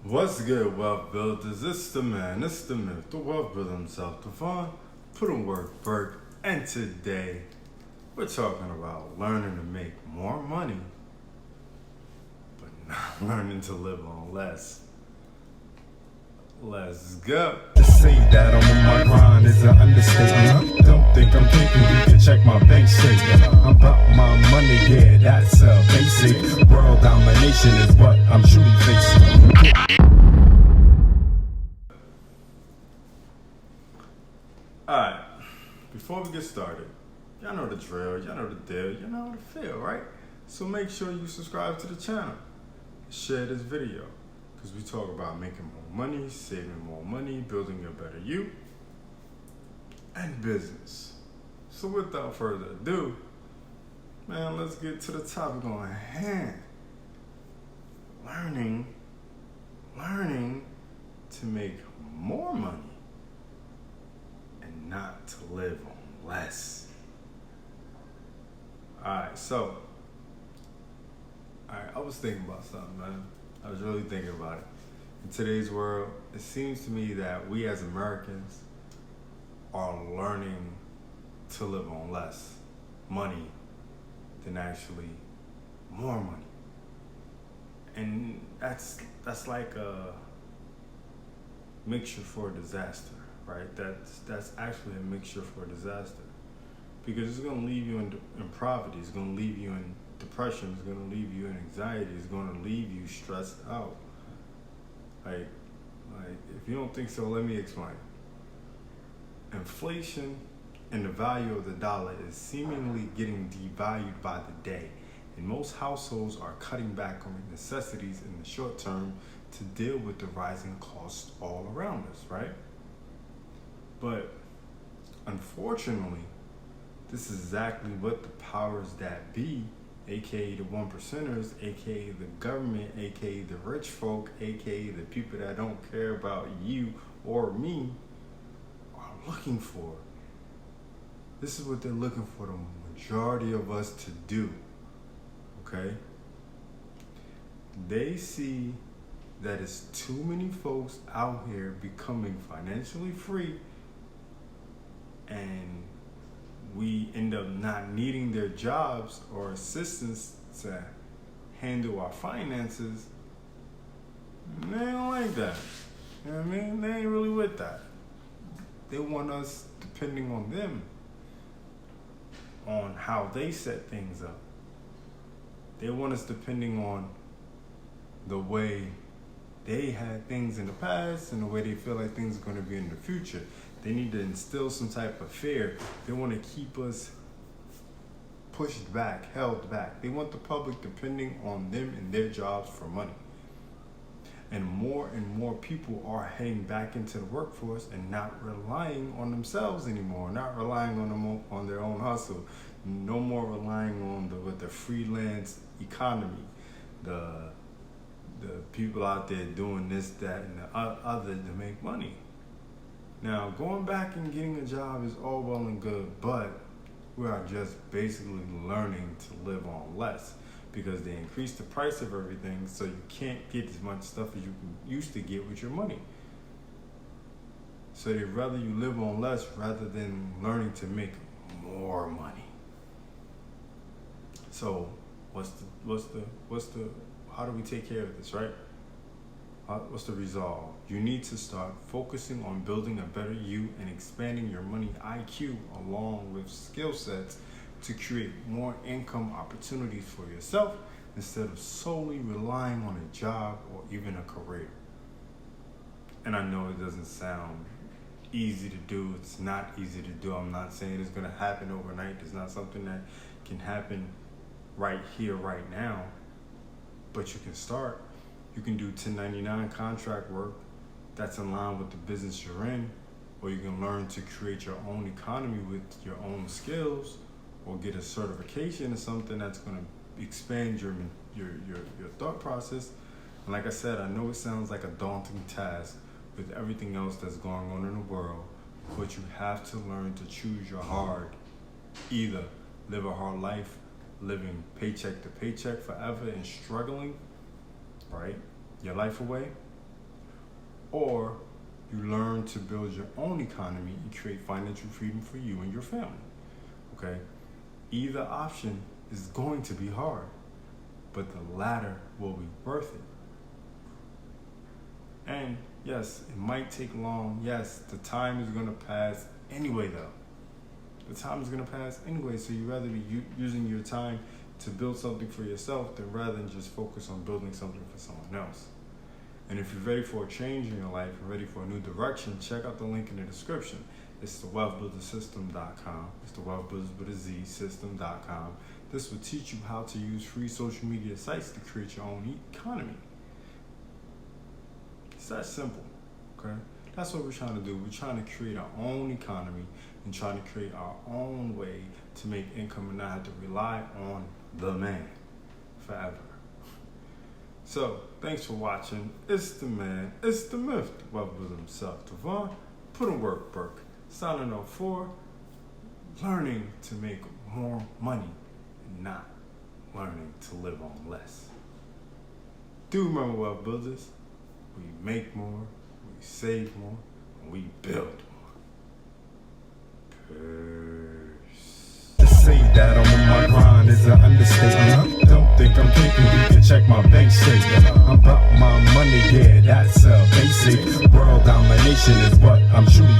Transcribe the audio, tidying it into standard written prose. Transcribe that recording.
What's good, wealth builders? It's the man, it's the myth, the wealth builder himself, Devon. Put in work, Burke. And today, we're talking about learning to make more money, but not learning to live on less. Let's go. To say that I'm on my grind is an understatement. Don't think I'm thinking, you can check my bank statement. I'm about my money, yeah, that's basic. World domination is what I'm truly facing. Alright, before we get started, y'all know the drill, y'all know the deal, y'all know the feel, right? So make sure you subscribe to the channel. Share this video, because we talk about making more money, saving more money, building a better you, and business. So without further ado, man, let's get to the topic on hand. Learning to make more money and not to live on less. Alright, I was thinking about something, man. I was really thinking about it. In today's world, it seems to me that we as Americans are learning to live on less money than actually more money. And that's like a mixture for a disaster, right? That's actually a mixture for a disaster, because it's going to leave you in poverty, it's going to leave you in depression, it's going to leave you in anxiety, it's going to leave you stressed out. Like if you don't think so, let me explain. Inflation and the value of the dollar is seemingly getting devalued by the day, and most households are cutting back on necessities in the short term to deal with the rising costs all around us, right? But unfortunately, this is exactly what the powers that be, aka the one percenters, aka the government, aka the rich folk, aka the people that don't care about you or me, are looking for. This is what they're looking for the majority of us to do, okay? They see that it's too many folks out here becoming financially free, and we end up not needing their jobs or assistance to handle our finances. They don't like that. You know what I mean? They ain't really with that. They want us depending on them, on how they set things up. They want us depending on the way they had things in the past and the way they feel like things are going to be in the future. They need to instill some type of fear. They want to keep us pushed back, held back. They want the public depending on them and their jobs for money. And more people are heading back into the workforce and not relying on themselves anymore, not relying on their own hustle, no more relying on the freelance economy, the people out there doing this, that, and the other to make money. Now, going back and getting a job is all well and good, but we are just basically learning to live on less, because they increase the price of everything, so you can't get as much stuff as you used to get with your money. So they'd rather you live on less rather than learning to make more money. So how do we take care of this, right? What's the resolve? You need to start focusing on building a better you and expanding your money IQ along with skill sets to create more income opportunities for yourself instead of solely relying on a job or even a career. And I know it doesn't sound easy to do. It's not easy to do. I'm not saying it's going to happen overnight. It's not something that can happen right here, right now. But you can start. You can do 1099 contract work that's in line with the business you're in, or you can learn to create your own economy with your own skills, or get a certification or something that's going to expand your thought process. And like I said, I know it sounds like a daunting task with everything else that's going on in the world, but you have to learn to choose your hard. Either live a hard life, living paycheck to paycheck forever and struggling, right, your life away, or you learn to build your own economy and create financial freedom for you and your family. Okay? Either option is going to be hard, but the latter will be worth it. And yes, it might take long. Yes, the time is going to pass anyway, though. The time is going to pass anyway, so you'd rather be using your time to build something for yourself than rather than just focus on building something for someone else. And if you're ready for a change in your life, you're ready for a new direction, check out the link in the description. It's the wealthbuildersystem.com. It's the wealthbuildersystem.com. This will teach you how to use free social media sites to create your own economy. It's that simple, okay? That's what we're trying to do. We're trying to create our own economy and trying to create our own way to make income and not have to rely on the man forever. So, thanks for watching. It's the man, it's the myth, the wealth builder himself, Devon. Put in work, Burke. Signing off for learning to make more money and not learning to live on less. Do remember, wealth builders, we make more, we save more, and we build more. Peace. To say that I'm on my grind is an understatement. Don't think I'm thinking you can check my bank statement. I'm about my money, yeah, that's basic. World domination is what I'm shooting